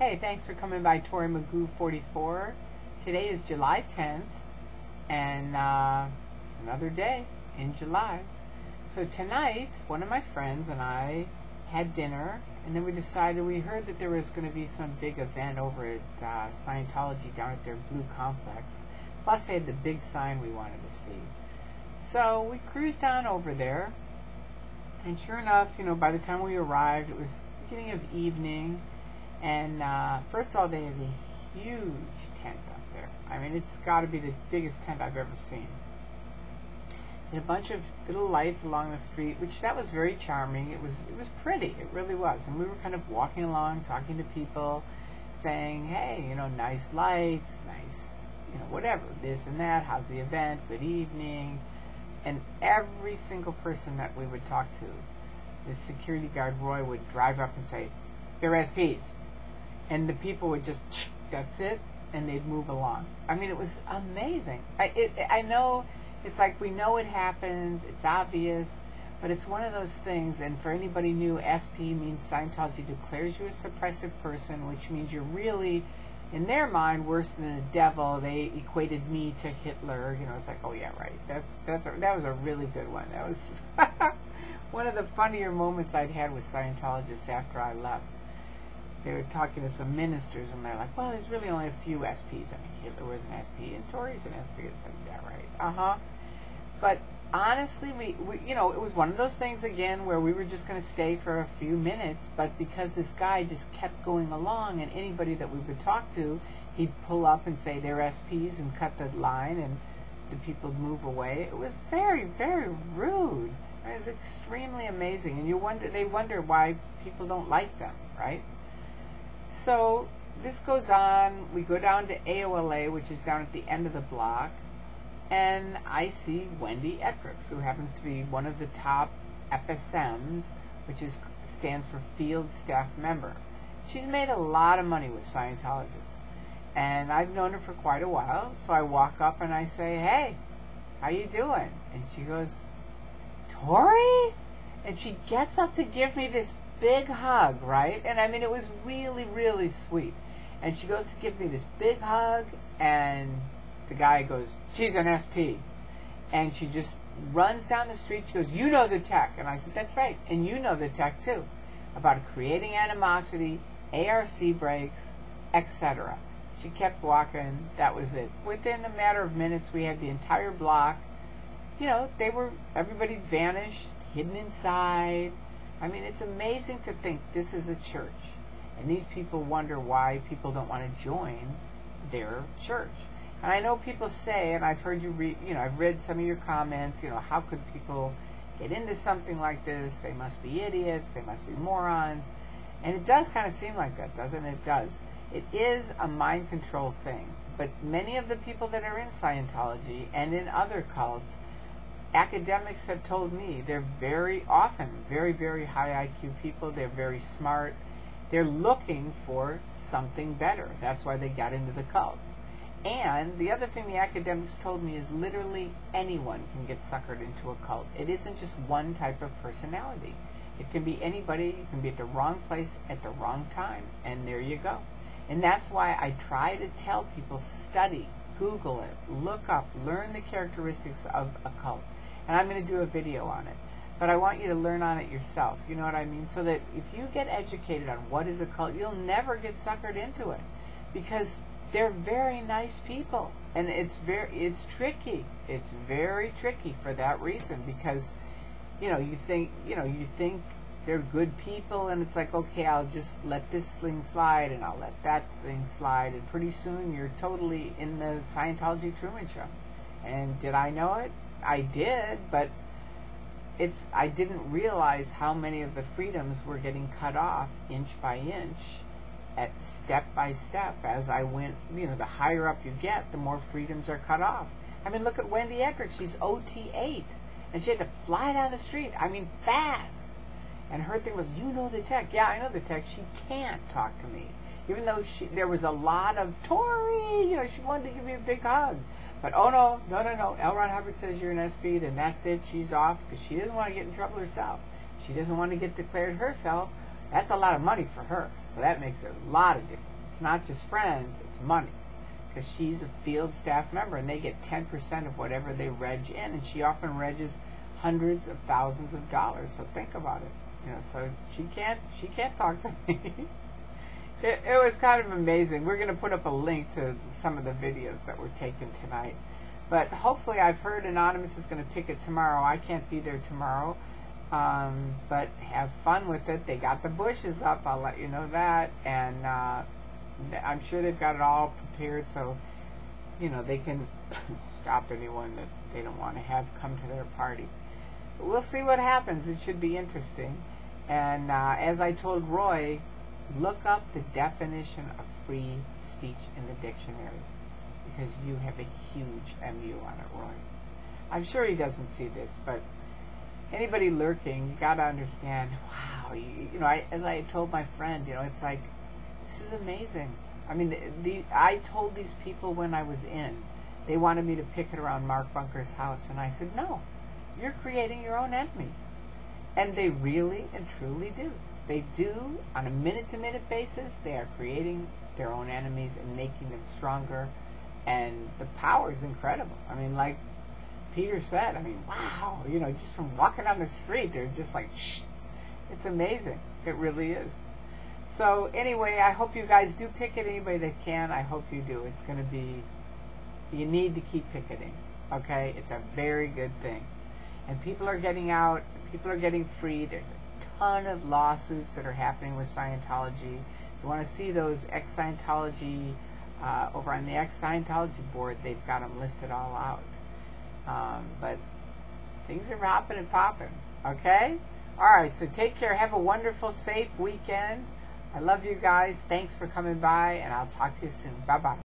Hey, thanks for coming by Tori Magoo 44. Today is July 10th, and another day in July. So tonight, one of my friends and I had dinner, and then we heard that there was going to be some big event over at Scientology down at their Blue Complex. Plus, they had the big sign we wanted to see. So we cruised on over there, and sure enough, by the time we arrived, it was beginning of evening. And first of all, they have a huge tent up there. I mean, it's got to be the biggest tent I've ever seen. And a bunch of little lights along the street, which that was very charming. It was pretty. It really was. And we were kind of walking along, talking to people, saying, hey, nice lights, nice, whatever, this and that. How's the event? Good evening. And every single person that we would talk to, the security guard Roy would drive up and say, "Your SPs." And the people would just, that's it, and they'd move along. I mean, it was amazing. I know, it's like we know it happens, it's obvious, but it's one of those things, and for anybody new, SP means Scientology declares you a suppressive person, which means you're really, in their mind, worse than the devil. They equated me to Hitler. It's like, oh yeah, right. That was a really good one. That was one of the funnier moments I'd had with Scientologists after I left. They were talking to some ministers, and they're like, well, there's really only a few SPs. I mean, Hitler was an SP, and Tory's an SP. It's like, yeah, right. But honestly, we it was one of those things, again, where we were just going to stay for a few minutes, but because this guy just kept going along, and anybody that we would talk to, he'd pull up and say they're SPs and cut the line, and the people would move away. It was very, very rude. It was extremely amazing, and they wonder why people don't like them, right? So this goes on. We go down to AOLA, which is down at the end of the block, and I see Wendy Ettricks, who happens to be one of the top FSMs, which stands for Field Staff Member. She's made a lot of money with Scientologists, and I've known her for quite a while. So I walk up and I say, "Hey, how you doing?" And she goes, "Tori?" And she gets up to give me this big hug, right? And I mean, it was really, really sweet. And she goes to give me this big hug, and the guy goes, "She's an SP." And she just runs down the street. She goes, "You know the tech." And I said, "That's right. And you know the tech too, about creating animosity, ARC breaks, etc." She kept walking. That was it. Within a matter of minutes, we had the entire block. Everybody vanished, hidden inside. I mean, it's amazing to think this is a church, and these people wonder why people don't want to join their church. And I know people say, and I've heard you read, I've read some of your comments, how could people get into something like this? They must be idiots, they must be morons. And it does kind of seem like that, doesn't it? It does. It is a mind control thing. But many of the people that are in Scientology and in other cults, academics have told me they're very often very, very high IQ people. They're very smart. They're looking for something better. That's why they got into the cult. And the other thing the academics told me is literally anyone can get suckered into a cult. It isn't just one type of personality. It can be anybody. You can be at the wrong place at the wrong time, and there you go. And that's why I try to tell people, study, Google it, look up, learn the characteristics of a cult. And I'm going to do a video on it. But I want you to learn on it yourself. You know what I mean? So that if you get educated on what is a cult, you'll never get suckered into it. Because they're very nice people. And it's tricky. It's very tricky for that reason. Because, you think they're good people, and it's like, okay, I'll just let this thing slide, and I'll let that thing slide. And pretty soon you're totally in the Scientology Truman Show. And did I know it? I did, but I didn't realize how many of the freedoms were getting cut off inch by inch, at step by step. As I went, the higher up you get, the more freedoms are cut off. I mean, look at Wendy Ettricks. She's OT8, and she had to fly down the street. I mean, fast. And her thing was, you know the tech. Yeah, I know the tech. She can't talk to me. Even though there was a lot of, Tori, she wanted to give me a big hug. But oh no. L. Ron Hubbard says you're an SP, then that's it. She's off, because she doesn't want to get in trouble herself. She doesn't want to get declared herself That's a lot of money for her. So that makes a lot of difference. It's not just friends, it's money. Because she's a field staff member, and they get 10% of whatever they reg in, and she often regs hundreds of thousands of dollars. So think about it. You know, so she can't talk to me. It was kind of amazing. We're going to put up a link to some of the videos that were taken tonight. But hopefully, I've heard Anonymous is going to pick it tomorrow. I can't be there tomorrow. But have fun with it. They got the bushes up, I'll let you know that. And I'm sure they've got it all prepared so, you know, they can stop anyone that they don't want to have come to their party. But we'll see what happens. It should be interesting. And as I told Roy, look up the definition of free speech in the dictionary, because you have a huge MU on it, Roy. I'm sure he doesn't see this, but anybody lurking, you got to understand, wow, you know, as I told my friend, you know, it's like, this is amazing. I mean, I told these people when I was in, they wanted me to picket around Mark Bunker's house, and I said, no, you're creating your own enemies. And they really and truly do. They do, on a minute-to-minute basis, they are creating their own enemies and making them stronger, and the power is incredible. I mean, like Peter said, I mean, wow, you know, just from walking on the street, they're just like, shh. It's amazing. It really is. So anyway, I hope you guys do picket, anybody that can. I hope you do. It's going to be, you need to keep picketing, okay? It's a very good thing. And people are getting out, people are getting free. There's a ton of lawsuits that are happening with Scientology. If you want to see those ex-Scientology, over on the ex-Scientology board, they've got them listed all out. But things are hopping and popping, okay? All right, so take care. Have a wonderful, safe weekend. I love you guys. Thanks for coming by, and I'll talk to you soon. Bye-bye.